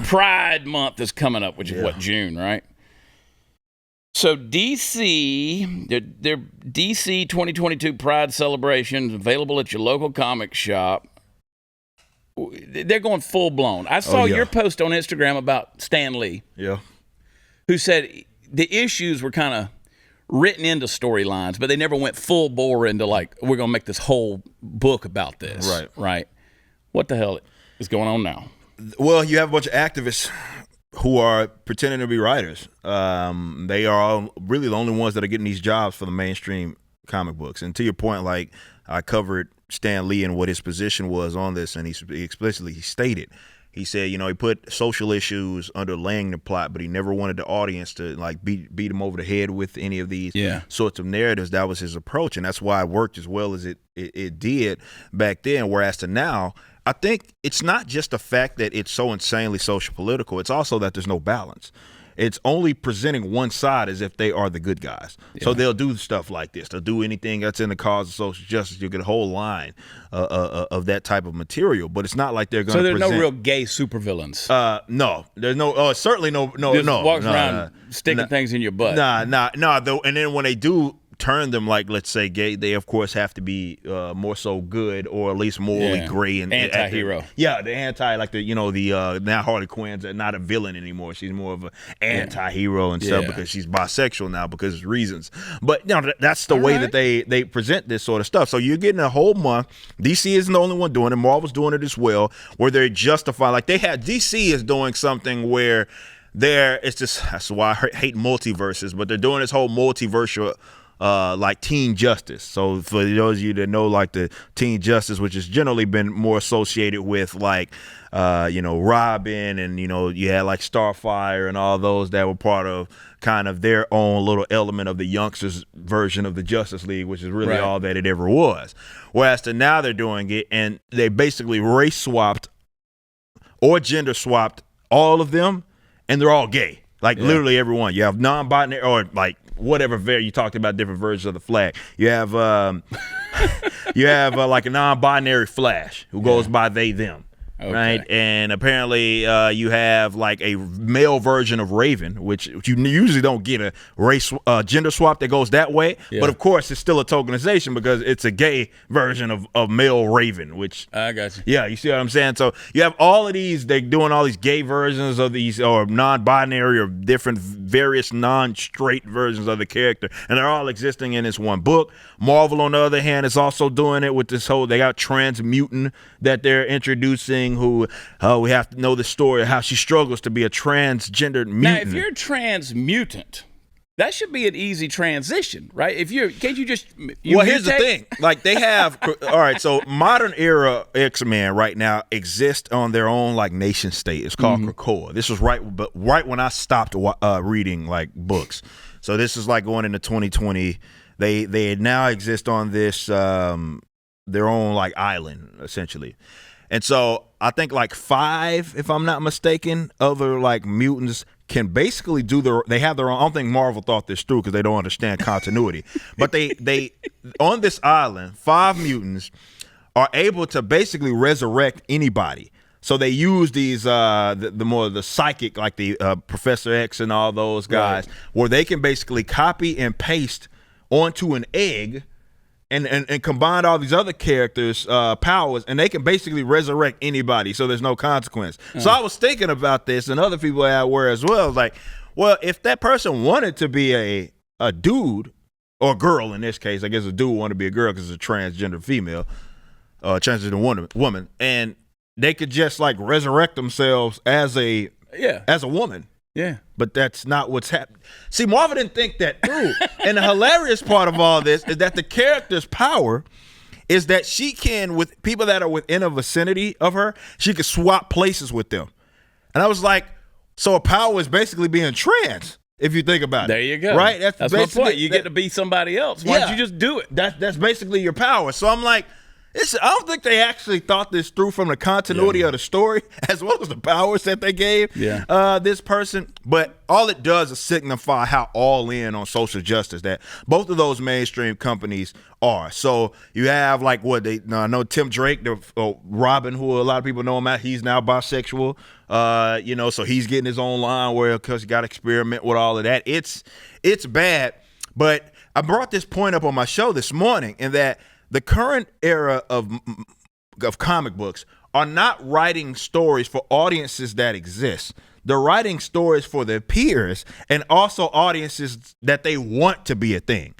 Pride Month is coming up, which is what, June, right? So DC, their DC 2022 Pride celebrations available at your local comic shop. They're going full blown. I saw your post on Instagram about Stan Lee. Yeah. Who said the issues were kind of written into storylines, but they never went full bore into like, we're going to make this whole book about this. Right. Right. What the hell is going on now? Well, you have a bunch of activists who are pretending to be writers. They are all really the only ones that are getting these jobs for the mainstream comic books. And to your point, like I covered Stan Lee and what his position was on this, and he explicitly stated, he said, you know, he put social issues underlaying the plot, but he never wanted the audience to like beat him over the head with any of these sorts of narratives. That was his approach, and that's why it worked as well as it did back then. Whereas to now, I think it's not just the fact that it's so insanely social political. It's also that there's no balance. It's only presenting one side as if they are the good guys. Yeah. So they'll do stuff like this. They'll do anything that's in the cause of social justice. You get a whole line of that type of material. But it's not like they're going to present. So there's no real gay supervillains? No. There's no, certainly no. Just walks around sticking things in your butt. Though, and then when they do turn them, like, let's say, gay, they of course have to be more so good or at least morally gray and anti-hero. The anti, like the now Harley Quinn's not a villain anymore. She's more of an anti-hero and stuff because she's bisexual now because of reasons. But that's the way that they present this sort of stuff. So you're getting a whole month. DC isn't the only one doing it. Marvel's doing it as well, where they justify, like DC is doing something where that's why I hate multiverses, but they're doing this whole multiversal like teen justice. So for those of you that know, like the teen justice, which has generally been more associated with like Robin, and you had like Starfire and all those that were part of kind of their own little element of the youngsters version of the Justice League, which is really all that it ever was. Whereas to now they're doing it and they basically race swapped or gender swapped all of them, and they're all gay. Like literally everyone. You have non-binary or like whatever you talked about different versions of the flag. You have like a non-binary Flash who goes by they them. Okay. Right, and apparently you have like a male version of Raven, which you usually don't get a race gender swap that goes that way. Yeah. But of course, it's still a tokenization because it's a gay version of male Raven. Which I got you. Yeah, you see what I'm saying? So you have all of these. They're doing all these gay versions of these, or non-binary, or different various non-straight versions of the character, and they're all existing in this one book. Marvel, on the other hand, is also doing it with this whole. They got Transmutant that they're introducing. Who we have to know the story of how she struggles to be a transgendered mutant. Now, if you're a transmutant, that should be an easy transition, right? Can't you just here's the thing. Like they have all right, so modern era X-Men right now exist on their own like nation state. It's called Krakoa. This was right when I stopped reading like books. So this is like going into 2020. They now exist on this their own like island essentially. And so I think like 5, if I'm not mistaken, other like mutants can basically they have their own. I don't think Marvel thought this through because they don't understand continuity. But they on this island, 5 mutants are able to basically resurrect anybody. So they use these the psychic, like the Professor X and all those guys, where they can basically copy and paste onto an egg. And combine all these other characters' powers, and they can basically resurrect anybody, so there's no consequence. So I was thinking about this, and other people were as well. Like, well, if that person wanted to be a dude or girl, in this case, I guess a dude wanted to be a girl because it's a transgender female, transgender woman, and they could just like resurrect themselves as a woman. Yeah. But that's not what's happening. See, Marvel didn't think that through. And the hilarious part of all this is that the character's power is that she can, with people that are within a vicinity of her, she can swap places with them. And I was like, so a power is basically being trans, if you think about it. There you go. Right? That's my point. You get to be somebody else. Why don't you just do it? That's basically your power. So I'm like, I don't think they actually thought this through from the continuity of the story as well as the powers that they gave this person. But all it does is signify how all in on social justice that both of those mainstream companies are. So you have like I know Tim Drake, Robin, who a lot of people know him at, he's now bisexual. So he's getting his own line where because he got to experiment with all of that. It's bad. But I brought this point up on my show this morning in that the current era of comic books are not writing stories for audiences that exist. They're writing stories for their peers and also audiences that they want to be a thing.